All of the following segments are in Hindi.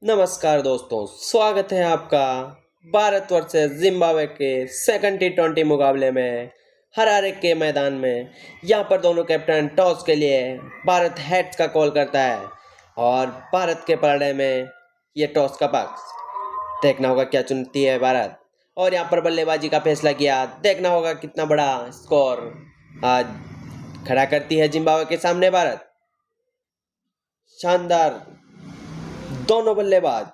नमस्कार दोस्तों, स्वागत है आपका भारत वर्सेस जिम्बाब्वे के सेकंड टी20 मुकाबले में हरारे के मैदान में। यहाँ पर दोनों कैप्टन टॉस के लिए भारत हेड्स का कॉल करता है और भारत के पलड़े में ये टॉस का पक्ष। देखना होगा क्या चुनती है भारत और यहाँ पर बल्लेबाजी का फैसला किया। देखना होगा कितना बड़ा स्कोर आज खड़ा करती है जिम्बाब्वे के सामने भारत। शानदार दोनों बल्लेबाज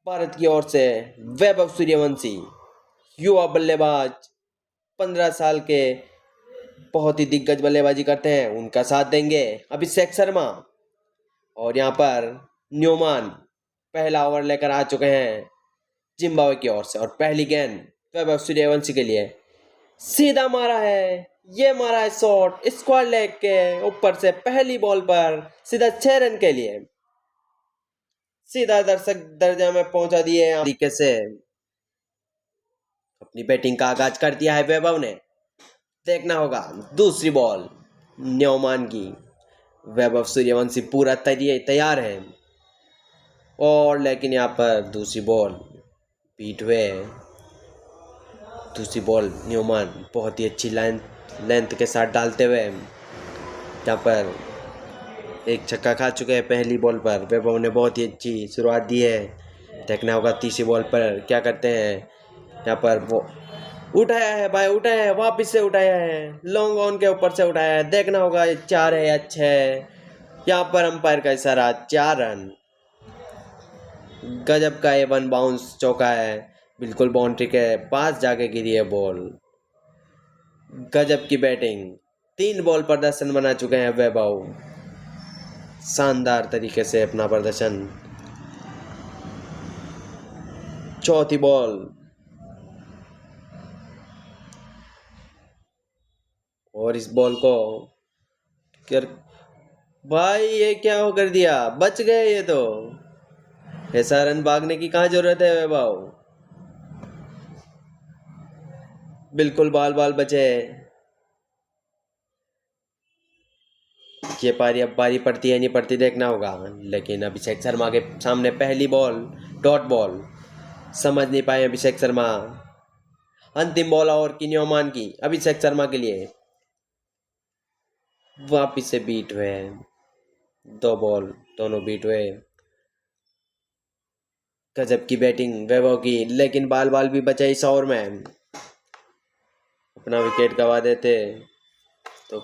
भारत की ओर से वैभव सूर्यवंशी युवा बल्लेबाज 15 साल के बहुत ही दिग्गज बल्लेबाजी करते हैं, उनका साथ देंगे अभिषेक शर्मा। और यहाँ पर न्यूमान पहला ओवर लेकर आ चुके हैं जिम्बाब्वे की ओर से और पहली गेंद वैभव सूर्यवंशी के लिए सीधा मारा है। ये मारा है शॉट स्क्वायर लेग के ऊपर से पहली बॉल पर सीधा 6 रन के लिए सीधा दर्शक दर्जा में पहुंचा दिए। तरीके से अपनी बैटिंग का आगाज कर दिया है वैभव ने। देखना होगा दूसरी बॉल न्यूमान की। वैभव सूर्यवंशी पूरा तैयार है और लेकिन यहाँ पर दूसरी बॉल बीट हुए। दूसरी बॉल न्यूमान बहुत ही अच्छी लेंथ के साथ डालते हुए यहाँ पर एक छक्का खा चुके हैं। पहली बॉल पर वैभव ने बहुत ही अच्छी शुरुआत दी है। देखना होगा तीसरी बॉल पर क्या करते हैं। यहाँ पर वो उठाया है भाई, उठाया है, वापिस से उठाया है, लॉन्ग ऑन के ऊपर से उठाया है। देखना होगा 4 है या 6 है। यहाँ पर अंपायर का इशारा 4 रन। गजब का ये 1 बाउंस चौका है, बिल्कुल बाउंड्री के पास जाके गिरी है बॉल। गजब की बैटिंग, 3 बॉल पर 10 रन बना चुके हैं वैभव। शानदार तरीके से अपना प्रदर्शन। चौथी बॉल और इस बॉल को कर भाई ये क्या हो कर दिया, बच गए ये तो। ऐसा रन भागने की कहाँ जरूरत है वैभव, बिल्कुल बाल बाल बचे। ये पारी अब बारी पड़ती है नहीं पड़ती देखना होगा, लेकिन अभिषेक शर्मा के सामने पहली बॉल डॉट बॉल समझ नहीं पाए अभिषेक शर्मा। अंतिम बॉल और की न्यूमान की अभिषेक शर्मा के लिए वापिस से बीट हुए। 2 बॉल दोनों बीट हुए। गजब की बैटिंग वैभव की, लेकिन बाल बाल भी बचे इस ओवर में। अपना विकेट गवा देते तो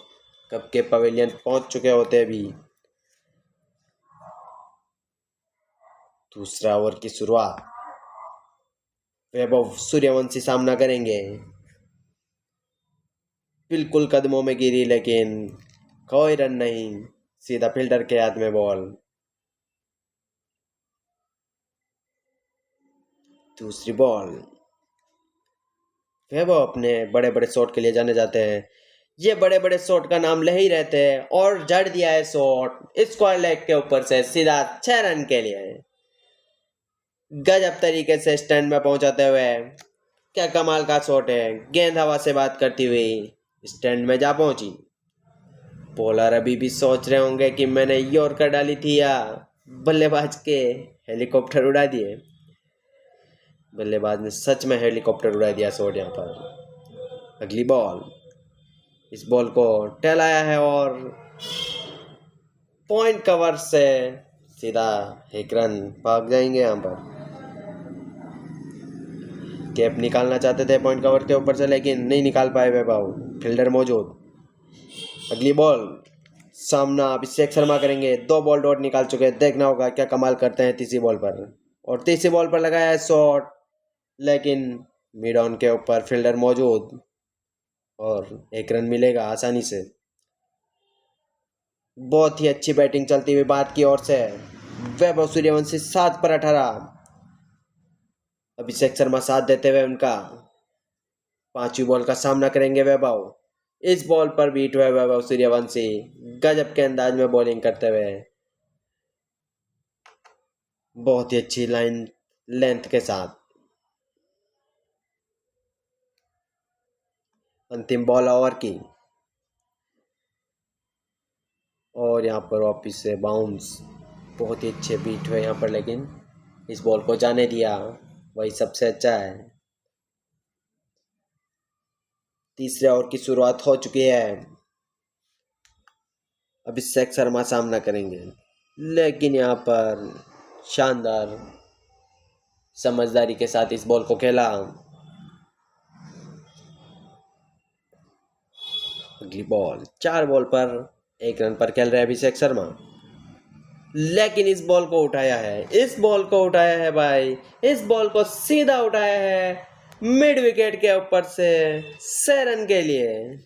कब के पवेलियन पहुंच चुके होते। अभी दूसरा ओवर की शुरुआत वैभव सूर्यवंशी सामना करेंगे। बिल्कुल कदमों में गिरी लेकिन कोई रन नहीं, सीधा फील्डर के हाथ में बॉल। दूसरी बॉल वैभव अपने बड़े बड़े शॉट के लिए जाने जाते हैं। ये बड़े बड़े शॉट का नाम ले ही रहते हैं और जड़ दिया है शॉट स्क्वायर लेग के ऊपर से सीधा 6 रन के लिए। गजब तरीके से स्टैंड में पहुंचाते हुए क्या कमाल का शॉट है। गेंद हवा से बात करती हुई स्टैंड में जा पहुंची। बॉलर अभी भी सोच रहे होंगे कि मैंने यॉर्कर डाली थी या बल्लेबाज के हेलीकॉप्टर उड़ा दिए। बल्लेबाज ने सच में हेलीकॉप्टर उड़ा दिया शॉट यहाँ पर। अगली बॉल, इस बॉल को टहलाया है और पॉइंट कवर से सीधा 1 रन भाग जाएंगे। यहाँ पर कैप निकालना चाहते थे पॉइंट कवर के ऊपर से, लेकिन नहीं निकाल पाए वैभव, फील्डर मौजूद। अगली बॉल सामना अभिषेक शर्मा करेंगे। 2 बॉल डॉट निकाल चुके हैं। देखना होगा क्या कमाल करते हैं तीसरी बॉल पर। और तीसरी बॉल पर लगाया है शॉट, लेकिन मिड ऑन के ऊपर फील्डर मौजूद और 1 रन मिलेगा आसानी से। बहुत ही अच्छी बैटिंग चलती हुई भारत की ओर से। वैभव सूर्यवंशी 7 पर 18, अभिषेक शर्मा साथ देते हुए उनका। 5वीं बॉल का सामना करेंगे वैभव। इस बॉल पर बीट हुए वैभव सूर्यवंशी गजब के अंदाज में बॉलिंग करते हुए बहुत ही अच्छी लाइन लेंथ के साथ। अंतिम बॉल ओवर की और यहाँ पर वापिस से बाउंस बहुत ही अच्छे बीट हुए यहाँ पर, लेकिन इस बॉल को जाने दिया, वही सबसे अच्छा है। तीसरे ओवर की शुरुआत हो चुकी है। अभिषेक शर्मा सामना करेंगे, लेकिन यहाँ पर शानदार समझदारी के साथ इस बॉल को खेला। अगली बॉल, 4 बॉल पर 1 रन पर खेल रहे अभिषेक शर्मा, लेकिन इस बॉल को उठाया है, इस बॉल को उठाया है भाई, इस बॉल को सीधा उठाया है मिड विकेट के ऊपर से 6 रन के लिए।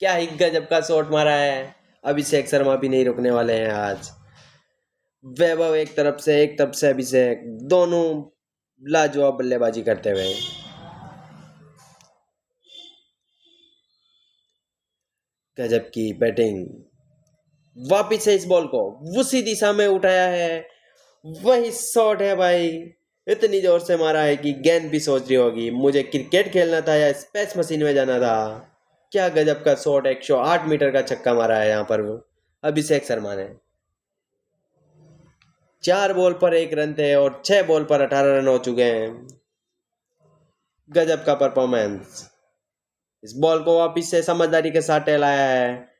क्या ही गजब का शॉट मारा है। अभिषेक शर्मा भी नहीं रुकने वाले हैं आज। वैभव एक तरफ से अभिषेक, दोनों लाजवाब बल्लेबाजी करते हुए। गजब की बैटिंग। वापिस से इस बॉल को उसी दिशा में उठाया है, वही शॉट है भाई। इतनी जोर से मारा है कि गेंद भी सोच रही होगी मुझे क्रिकेट खेलना था या स्पेस मशीन में जाना था। क्या गजब का शॉट, 108 मीटर का छक्का मारा है यहाँ पर अभिषेक शर्मा ने। 4 बॉल पर 1 रन थे और 6 बॉल पर 18 रन हो चुके हैं। गजब का परफॉर्मेंस। इस बॉल को वापिस से समझदारी के साथ टहलाया है,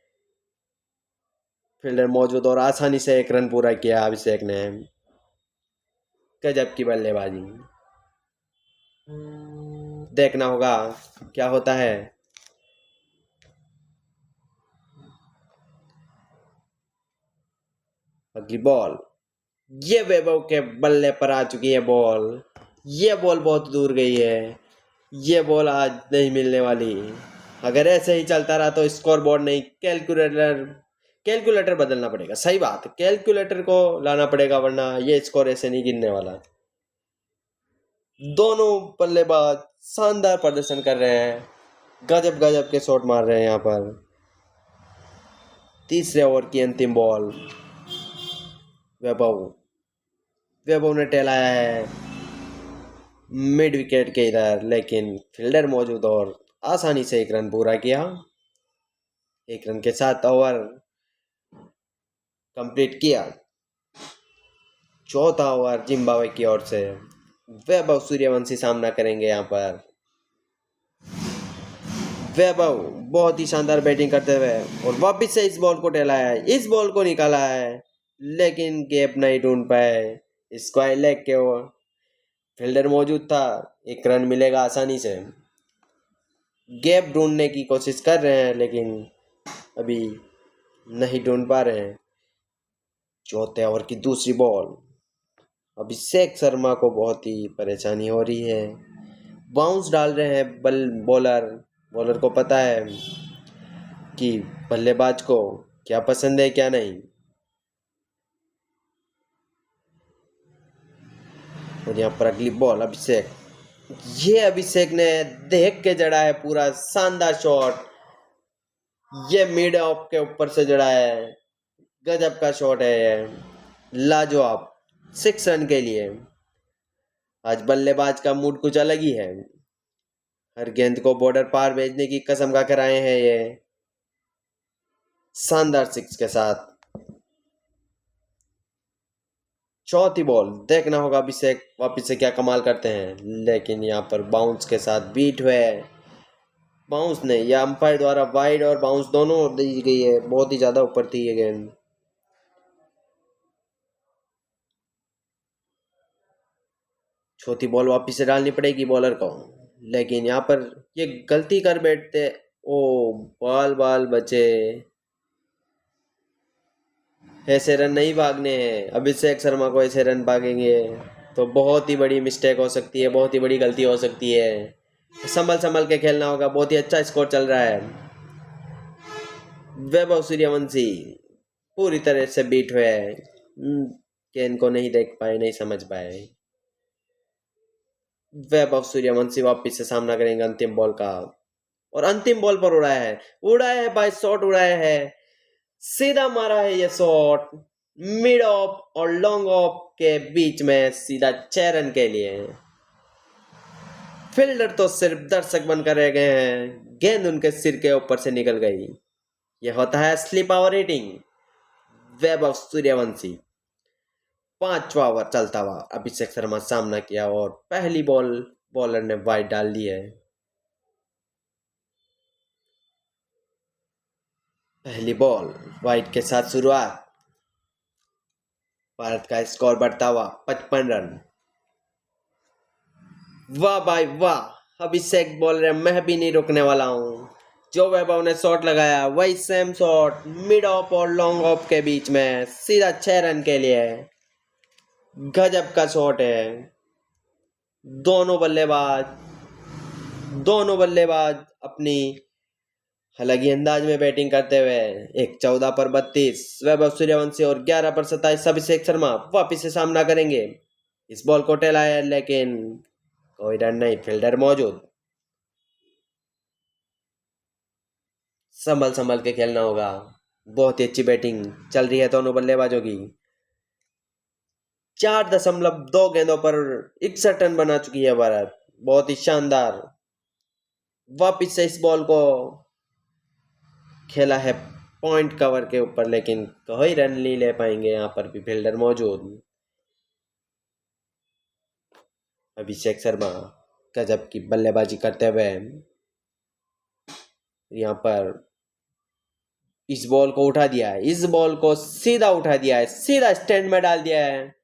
फील्डर मौजूद और आसानी से 1 रन पूरा किया अभिषेक ने। गजब की बल्लेबाजी। देखना होगा क्या होता है। अगली बॉल, ये वैभव के बल्ले पर आ चुकी है बॉल। ये बॉल बहुत दूर गई है, ये बॉल आज नहीं मिलने वाली। अगर ऐसे ही चलता रहा तो स्कोर बोर्ड नहीं, कैलकुलेटर बदलना पड़ेगा। सही बात, कैलकुलेटर को लाना पड़ेगा, वरना ये स्कोर ऐसे नहीं गिनने वाला। दोनों बल्लेबाज शानदार प्रदर्शन कर रहे हैं, गजब गजब के शॉट मार रहे हैं यहाँ पर। तीसरे ओवर की अंतिम बॉल, वैभव ने टहलाया है मिड विकेट के इधर, लेकिन फील्डर मौजूद और आसानी से 1 रन पूरा किया। 1 रन के साथ ओवर कंप्लीट किया। चौथा ओवर जिम्बाब्वे की ओर से वैभव सूर्यवंशी सामना करेंगे यहाँ पर। वैभव बहुत ही शानदार बैटिंग करते हुए और वापिस से इस बॉल को टहलाया है, इस बॉल को निकाला है, लेकिन गैप नहीं ढूंढ पाए। स्क्वायर लेग के ओर फील्डर मौजूद था, 1 रन मिलेगा आसानी से। गैप ढूंढने की कोशिश कर रहे हैं, लेकिन अभी नहीं ढूंढ पा रहे हैं। चौथे ओवर की दूसरी बॉल, अभिषेक शर्मा को बहुत ही परेशानी हो रही है। बाउंस डाल रहे हैं बॉलर को पता है कि बल्लेबाज को क्या पसंद है क्या नहीं। और यहाँ पर अगली बॉल, अभिषेक ने देख के जड़ा है पूरा शानदार शॉट। ये मिड ऑफ के ऊपर से जड़ा है, गजब का शॉट है ये, लाजवाब। 6 रन के लिए आज बल्लेबाज का मूड कुछ अलग ही है। हर गेंद को बॉर्डर पार भेजने की कसम खा कर आए हैं ये, शानदार 6 के साथ। चौथी बॉल, देखना होगा अभिषेक वापिस से क्या कमाल करते हैं, लेकिन यहाँ पर बाउंस के साथ बीट हुए। बाउंस नहीं, यह अंपायर द्वारा वाइड और बाउंस दोनों दी गई है, बहुत ही ज्यादा ऊपर थी ये गेंद। चौथी बॉल वापिस से डालनी पड़ेगी बॉलर को, लेकिन यहाँ पर ये गलती कर बैठते। ओ, बाल बचे, ऐसे रन नहीं भागने हैं। अभिषेक शर्मा को ऐसे रन भागेंगे तो बहुत ही बड़ी मिस्टेक हो सकती है, बहुत ही बड़ी गलती हो सकती है। संभल के खेलना होगा। बहुत ही अच्छा स्कोर चल रहा है। वैभव सूर्यवंशी पूरी तरह से बीट हुए हैं, गेंद को नहीं देख पाए, नहीं समझ पाए। वैभव सूर्यवंशी वापिस से सामना करेंगे अंतिम बॉल का, और अंतिम बॉल पर उड़ाया है भाई, शॉट उड़ाया है, सीधा मारा है ये शॉट मिड ऑफ और लॉन्ग ऑफ के बीच में, सीधा 6 रन के लिए। फील्डर तो सिर्फ दर्शक बनकर रह गए हैं, गेंद उनके सिर के ऊपर से निकल गई। यह होता है असली पावर हिटिंग। वैभव सूर्यवंशी 5वां ओवर चलता हुआ अभिषेक शर्मा सामना किया और पहली बॉलर ने वाइड डाल दी है। पहली बॉल वाइड के साथ शुरुआत। भारत का स्कोर बढ़ता हुआ 55 रन। वाह भाई वाह, अभिषेक बोल रहे मैं भी नहीं रुकने वाला हूं। जो वैभव ने शॉट लगाया वही सेम शॉट मिड ऑफ और लॉन्ग ऑफ के बीच में सीधा 6 रन के लिए। गजब का शॉट है। दोनों बल्लेबाज अपनी अलग ही अंदाज में बैटिंग करते हुए एक 14 पर 32 वैभव सूर्यवंशी और 11 पर 27 अभिषेक शर्मा वापिस से सामना करेंगे। इस बॉल को टेलाया लेकिन कोई रन नहीं, फील्डर मौजूद। संभल के खेलना होगा। बहुत ही अच्छी बैटिंग चल रही है दोनों बल्लेबाजों की। 4.2 गेंदों पर 61 रन बना चुकी है भारत। बहुत ही शानदार। वापिस से इस बॉल को खेला है पॉइंट कवर के ऊपर लेकिन कोई रन नहीं ले पाएंगे। यहाँ पर भी फील्डर मौजूद। अभिषेक शर्मा गजब की बल्लेबाजी करते हुए यहाँ पर इस बॉल को उठा दिया है। इस बॉल को सीधा उठा दिया है, सीधा स्टैंड में डाल दिया है।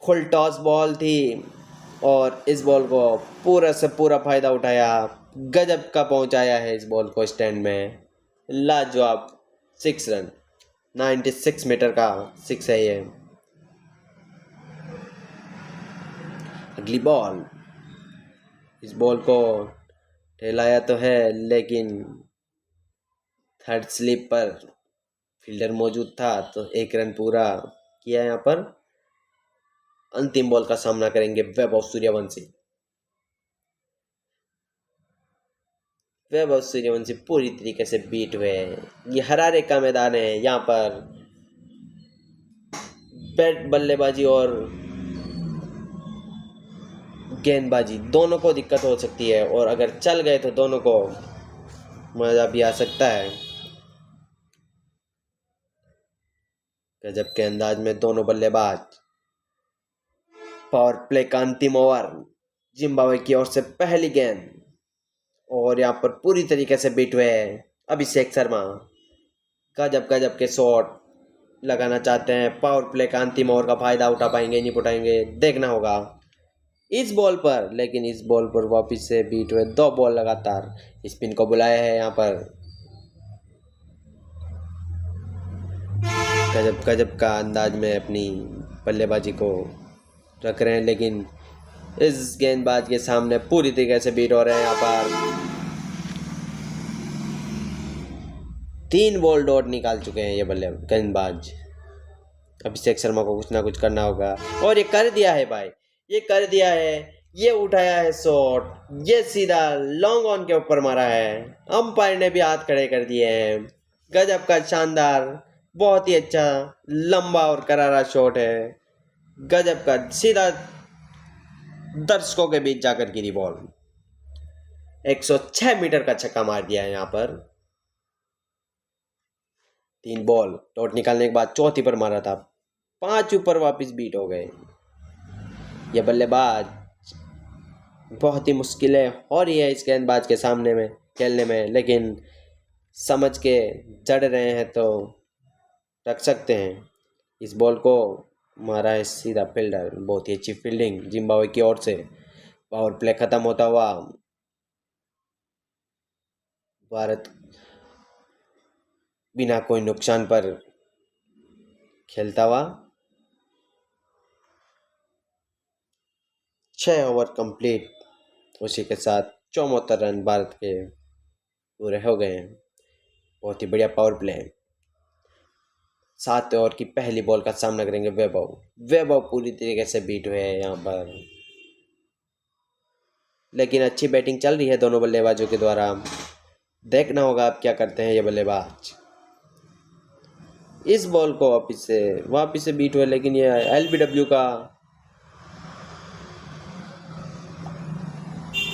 फुल टॉस बॉल थी और इस बॉल को पूरा से पूरा फायदा उठाया। गजब का पहुंचाया है इस बॉल को स्टैंड में। लाजवाब 6 रन, 96 मीटर का 6 है ये। अगली बॉल, इस बॉल को ठेलाया तो है लेकिन थर्ड स्लिप पर फील्डर मौजूद था तो 1 रन पूरा किया। यहाँ पर अंतिम बॉल का सामना करेंगे वैभव सूर्यवंशी। वैभव सूर्यवंशी पूरी तरीके से बीट हुए हैं। ये हरारे का मैदान है। यहाँ पर बैट बल्लेबाजी और गेंदबाजी दोनों को दिक्कत हो सकती है और अगर चल गए तो दोनों को मजा भी आ सकता है। गजब के अंदाज में दोनों बल्लेबाज। पावर प्ले का अंतिम ओवर, जिम्बाब्वे की ओर से पहली गेंद और यहाँ पर पूरी तरीके से बीट हुए हैं अभिषेक शर्मा। गजब के शॉट लगाना चाहते हैं। पावर प्ले का अंतिम ओवर का फायदा उठा पाएंगे नहीं उठाएंगे देखना होगा इस बॉल पर। लेकिन इस बॉल पर वापिस से बीट हुए 2 बॉल लगातार। स्पिन को बुलाया है यहाँ पर। गजब का अंदाज में अपनी बल्लेबाजी को रख रहे हैं लेकिन इस गेंदबाज के सामने पूरी तरीके से बीट हो रहे हैं। यहाँ पर 3 बॉल डॉट निकाल चुके हैं ये गेंदबाज। अभिषेक शर्मा को कुछ ना कुछ करना होगा और ये कर दिया है भाई, ये कर दिया है। ये उठाया है शॉट, ये सीधा लॉन्ग ऑन के ऊपर मारा है। अंपायर ने भी हाथ खड़े कर दिए हैं। गजब का शानदार, बहुत ही अच्छा लंबा और करारा शॉट है। गजब का सीधा दर्शकों के बीच जाकर गिरी बॉल। 106 मीटर का छक्का मार दिया है यहाँ पर। 3 बॉल डॉट निकालने के बाद चौथी पर मारा था। 5 ऊपर वापस बीट हो गए। ये बल्लेबाज बहुत ही मुश्किलें हो रही है इस गेंदबाज के सामने में खेलने में लेकिन समझ के जड़ रहे हैं तो रख सकते हैं। इस बॉल को मारा है सीधा फील्डर। बहुत ही अच्छी फील्डिंग जिम्बाब्वे की ओर से। पावर प्ले खत्म होता हुआ भारत बिना कोई नुकसान पर खेलता हुआ। 6 ओवर कंप्लीट, उसी के साथ 74 रन भारत के पूरे हो गए हैं। बहुत ही बढ़िया पावर प्ले। 7 ओवर की पहली बॉल का सामना करेंगे वैभव पूरी तरीके से बीट हुए हैं यहाँ पर लेकिन अच्छी बैटिंग चल रही है दोनों बल्लेबाजों के द्वारा। देखना होगा अब क्या करते हैं ये बल्लेबाज। इस बॉल को वापिस से बीट हुए लेकिन ये LBW का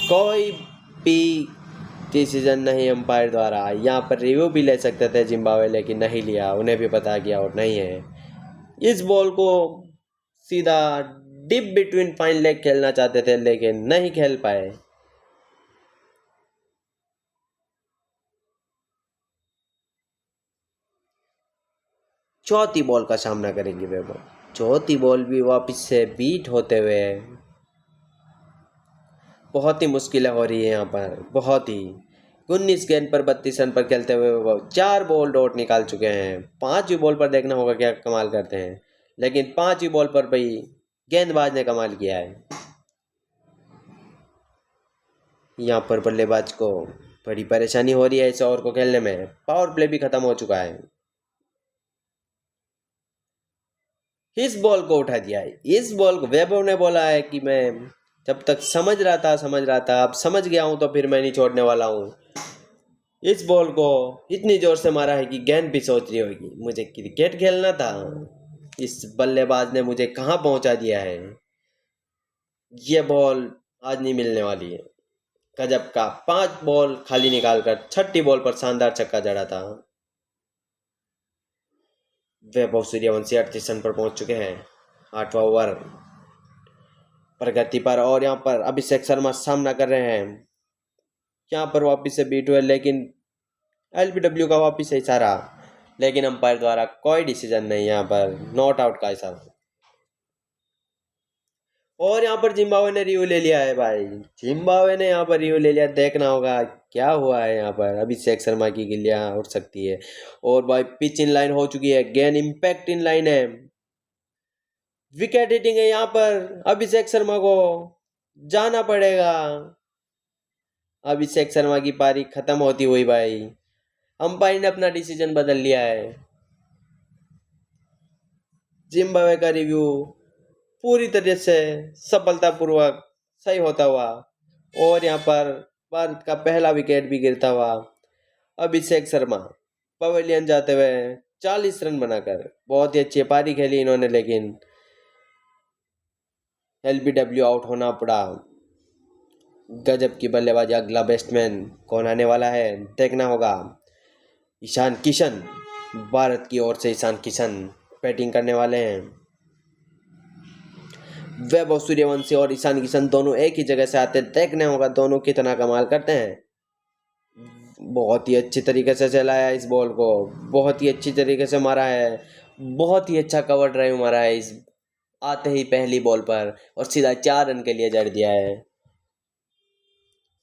कोई भी डिसीजन नहीं अंपायर द्वारा। यहाँ पर रिव्यू भी ले सकते थे जिम्बाब्वे लेकिन नहीं लिया। उन्हें भी पता किया और नहीं है। इस बॉल को सीधा डिप बिटवीन फाइन लेग खेलना चाहते थे लेकिन नहीं खेल पाए। चौथी बॉल का सामना करेंगे वैभव। चौथी बॉल भी वापस से बीट होते हुए बहुत ही मुश्किलें हो रही है यहाँ पर, बहुत ही। 19 गेंद पर 32 रन पर खेलते हुए वो 4 बॉल डॉट निकाल चुके हैं। 5वीं बॉल पर देखना होगा क्या कमाल करते हैं, लेकिन 5वीं बॉल पर भाई गेंदबाज ने कमाल किया है। यहाँ पर बल्लेबाज को बड़ी परेशानी हो रही है इस ओवर को खेलने में। पावर प्ले भी खत्म हो चुका है। इस बॉल को उठा दिया है। इस बॉल को वैभव ने बोला है कि मैं जब तक समझ रहा था, अब समझ गया हूं तो फिर मैं नहीं छोड़ने वाला हूं। इस बॉल को इतनी जोर से मारा है कि गेंद भी सोच रही होगी मुझे क्रिकेट खेलना था। इस बल्लेबाज ने मुझे कहां पहुंचा दिया है। ये बॉल आज नहीं मिलने वाली है। गजब का 5 बॉल खाली निकालकर 6ठी बॉल पर शानदार छक्का जड़ा था। वैभव सूर्यवंशी 38 रन पर पहुंच चुके हैं। 8वां ओवर प्रगति पर, और यहाँ पर अभिषेक शर्मा सामना कर रहे हैं। यहाँ पर वापिस से बीट हुए लेकिन एलबीडब्ल्यू का वापिस से इशारा, लेकिन अंपायर द्वारा कोई डिसीजन नहीं, यहाँ पर नॉट आउट का इशारा। और यहाँ पर जिम्बाब्वे ने रिव्यू ले लिया है भाई। जिम्बाब्वे ने यहाँ पर रिव्यू ले लिया। देखना होगा क्या हुआ है। यहाँ पर अभिषेक शर्मा की गिल्लियां उठ सकती है। और भाई पिच इन लाइन हो चुकी है, गेंद इंपैक्ट इन लाइन है, विकेट हिटिंग है। यहाँ पर अभिषेक शर्मा को जाना पड़ेगा। अभिषेक शर्मा की पारी खत्म होती हुई भाई। अंपायर ने अपना डिसीजन बदल लिया है। जिम्बाब्वे का रिव्यू पूरी तरह से सफलतापूर्वक सही होता हुआ, और यहाँ पर भारत का पहला विकेट भी गिरता हुआ अभिषेक शर्मा पवेलियन जाते हुए 40 रन बनाकर। बहुत ही अच्छी पारी खेली इन्होंने, लेकिन एलबीडब्ल्यू आउट होना पड़ा। गजब की बल्लेबाजी। अगला बैट्समैन कौन आने वाला है देखना होगा। ईशान किशन, भारत की ओर से ईशान किशन बैटिंग करने वाले हैं। वैभव सूर्यवंशी और ईशान किशन दोनों एक ही जगह से आते, देखने होगा दोनों कितना कमाल करते हैं। बहुत ही अच्छी तरीके से चलाया इस बॉल को, बहुत ही अच्छी तरीके से मारा है, बहुत ही अच्छा कवर ड्राइव मारा है इस आते ही पहली बॉल पर, और सीधा 4 रन के लिए जड़ दिया है।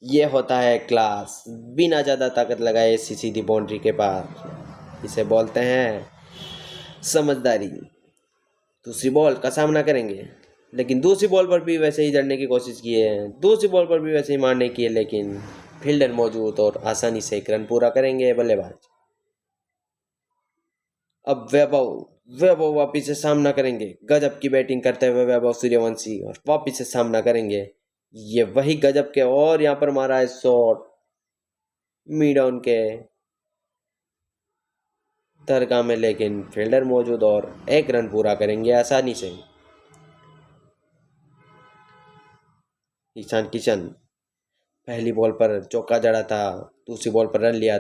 ये होता है क्लास, बिना ज़्यादा ताकत लगाए सीधी बाउंड्री के पार। इसे बोलते हैं समझदारी। दूसरी बॉल का सामना करेंगे, लेकिन दूसरी बॉल पर भी वैसे ही जड़ने की कोशिश की है, दूसरी बॉल पर भी वैसे ही मारने की है, लेकिन फील्डर मौजूद और आसानी से 1 रन पूरा करेंगे बल्लेबाज। अब वैभव वापिस से सामना करेंगे। गजब की बैटिंग करते हुए वैभव सूर्यवंशी, और वापिस से सामना करेंगे। ये वही गजब के, और यहाँ पर मारा है शॉट मिड ऑन के दरगाह में, लेकिन फील्डर मौजूद और 1 रन पूरा करेंगे आसानी से। ईशान किशन पहली बॉल पर चौका जड़ा था, दूसरी बॉल पर रन लिया।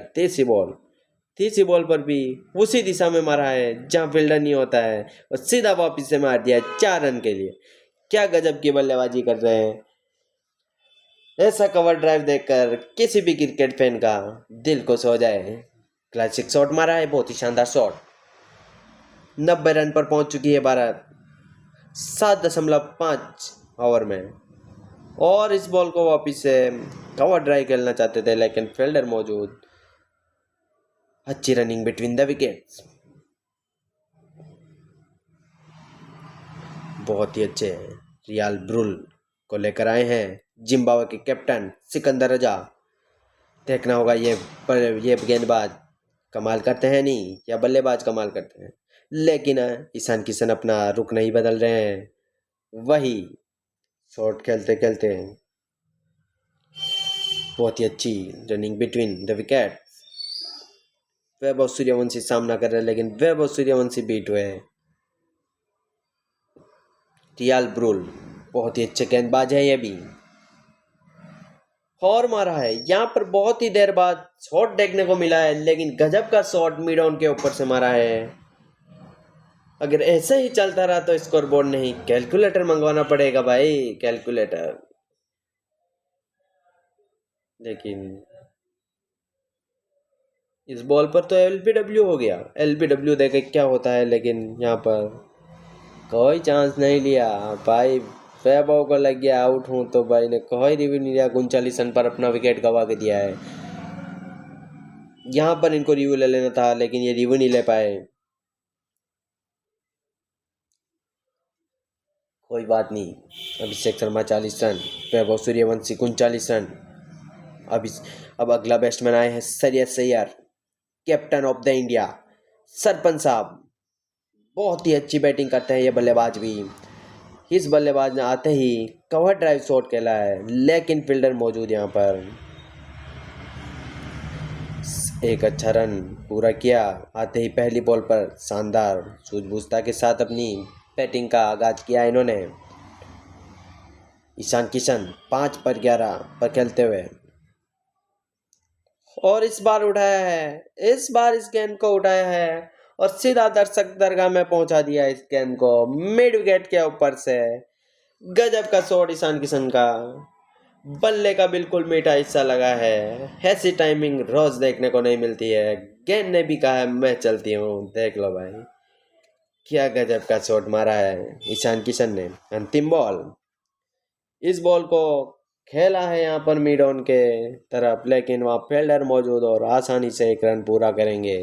तीसरी बॉल पर भी उसी दिशा में मारा है जहां फील्डर नहीं होता है, और सीधा वापिस से मार दिया 4 रन के लिए। क्या गजब की बल्लेबाजी कर रहे हैं। ऐसा कवर ड्राइव देखकर किसी भी क्रिकेट फैन का दिल खुश हो जाए। क्लासिक शॉट मारा है, बहुत ही शानदार शॉट। 90 रन पर पहुंच चुकी है भारत 7.5 ओवर में, और इस बॉल को वापिस से कवर ड्राइव खेलना चाहते थे, लेकिन फील्डर मौजूद। अच्छी रनिंग बिटवीन द विकेट्स, बहुत ही अच्छे रियाल ब्रूल को लेकर आए हैं जिम्बाब्वे के कैप्टन सिकंदर रजा। देखना होगा ये गेंदबाज कमाल करते हैं नहीं, या बल्लेबाज कमाल करते हैं, लेकिन ईशान किशन अपना रुख नहीं बदल रहे हैं। वही शॉट खेलते खेलते बहुत ही अच्छी running between the wicket. Vaibhav Suryavanshi सामना कर रहे हैं, लेकिन वैभव सूर्यवंशी बीट हुए हैं। रियाल ब्रूल बहुत ही अच्छे गेंदबाज है ये भी, और मारा है। यहाँ पर बहुत ही देर बाद शॉट देखने को मिला है, लेकिन गजब का शॉट मिड ऑन के ऊपर से मारा है। अगर ऐसे ही चलता रहा तो स्कोर बोर्ड नहीं, कैलकुलेटर मंगवाना पड़ेगा भाई, कैलकुलेटर। लेकिन इस बॉल पर तो एलबीडब्ल्यू हो गया। एलबीडब्ल्यू देखे क्या होता है, लेकिन यहाँ पर कोई चांस नहीं लिया भाई। वैभव को लग गया आउट हूँ, तो भाई ने कोई रिव्यू नहीं लिया। 39 रन पर अपना विकेट गवा के दिया है। यहाँ पर इनको रिव्यू ले लेना था, लेकिन ये रिव्यू नहीं ले पाए। कोई बात नहीं। Abhishek Sharma 40 run, Vaibhav Suryavanshi 39 run. अब अगला बैट्समैन आए हैं Shreyas Iyer, captain of the India, sarpanch साहब। बहुत ही अच्छी बैटिंग करते हैं ये बल्लेबाज भी। इस बल्लेबाज ने आते ही कवर ड्राइव शॉट खेला है, लेकिन फील्डर मौजूद यहाँ पर। एक अच्छा रन पूरा किया। आते ही पहली बॉल पर शानदार सूझबूझता के साथ अपनी बैटिंग का आगाज किया इन्होंने। ईशान किशन 5 पर 11 पर खेलते हुए, और इस बार उठाया है, इस बार इस गेंद को उठाया है और सीधा दर्शक दरगाह में पहुंचा दिया इस गेंद को मिड विकेट के ऊपर से। गजब का शॉट ईशान किशन का, बल्ले का बिल्कुल मीठा हिस्सा लगा है। ऐसी टाइमिंग रोज देखने को नहीं मिलती है। गेंद ने भी कहा है मैं चलती हूँ। देख लो भाई, क्या गजब का शॉट मारा है ईशान किशन ने। अंतिम बॉल, इस बॉल को खेला है यहाँ पर मिड ऑन के तरफ, लेकिन वहाँ फील्डर मौजूद और आसानी से एक रन पूरा करेंगे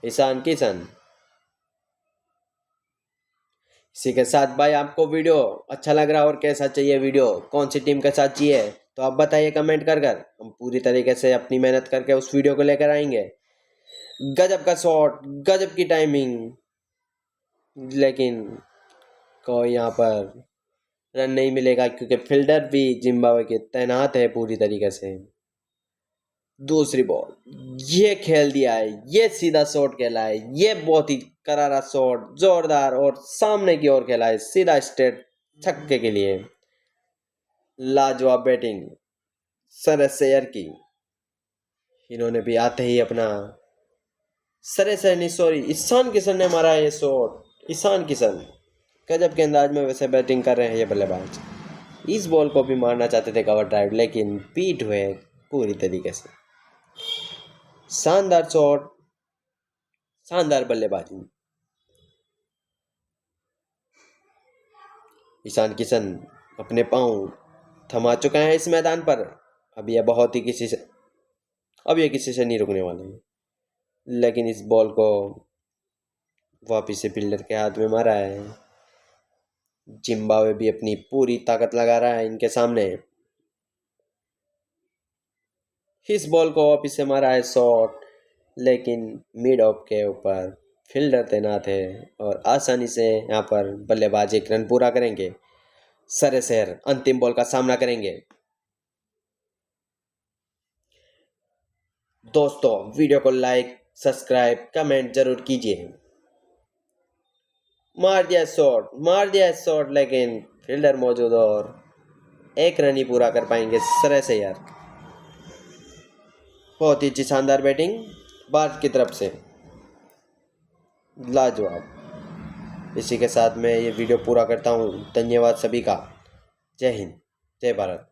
ईशान किशन। इसी के साथ भाई आपको वीडियो अच्छा लग रहा और कैसा चाहिए वीडियो, कौन सी टीम के साथ चाहिए, तो आप बताइए कमेंट कर कर। हम पूरी तरीके से अपनी मेहनत करके उस वीडियो को लेकर आएंगे। गजब का शॉट, गजब की टाइमिंग, लेकिन कोई यहाँ पर रन नहीं मिलेगा क्योंकि फील्डर भी जिम्बाब्वे के तैनात है पूरी तरीके से। दूसरी बॉल, ये खेल दिया है, ये सीधा शॉट खेला है, ये बहुत ही करारा शॉट, जोरदार और सामने की ओर खेला है, सीधा स्ट्रेट छक्के के लिए। लाजवाब बैटिंग श्रेयस अय्यर की। इन्होंने भी आते ही अपना ईशान किशन ने मारा ये शॉट। ईशान किशन गजब के अंदाज में वैसे बैटिंग कर रहे हैं ये बल्लेबाज। इस बॉल को भी मारना चाहते थे कवर ड्राइव, लेकिन पीट हुए पूरी तरीके से। शानदार शॉट, शानदार बल्लेबाजी। ईशान किशन अपने पांव थमा चुके हैं इस मैदान पर। अब ये किसी से नहीं रुकने वाले हैं। लेकिन इस बॉल को वापिस से फील्डर के हाथ में मारा है। जिम्बाब्वे भी अपनी पूरी ताकत लगा रहा है इनके सामने। इस बॉल को वापिस से मारा है शॉट, लेकिन मिड ऑफ के ऊपर फील्डर तैनात है और आसानी से यहाँ पर बल्लेबाज एक रन पूरा करेंगे। श्रेयस अय्यर अंतिम बॉल का सामना करेंगे। दोस्तों वीडियो को लाइक, सब्सक्राइब, कमेंट जरूर कीजिए। मार दिया शॉट, लेकिन फील्डर मौजूद और एक रन ही पूरा कर पाएंगे श्रेयस अय्यर। बहुत ही अच्छी शानदार बैटिंग भारत की तरफ से, लाजवाब। इसी के साथ मैं ये वीडियो पूरा करता हूँ। धन्यवाद सभी का। जय हिंद, जय भारत।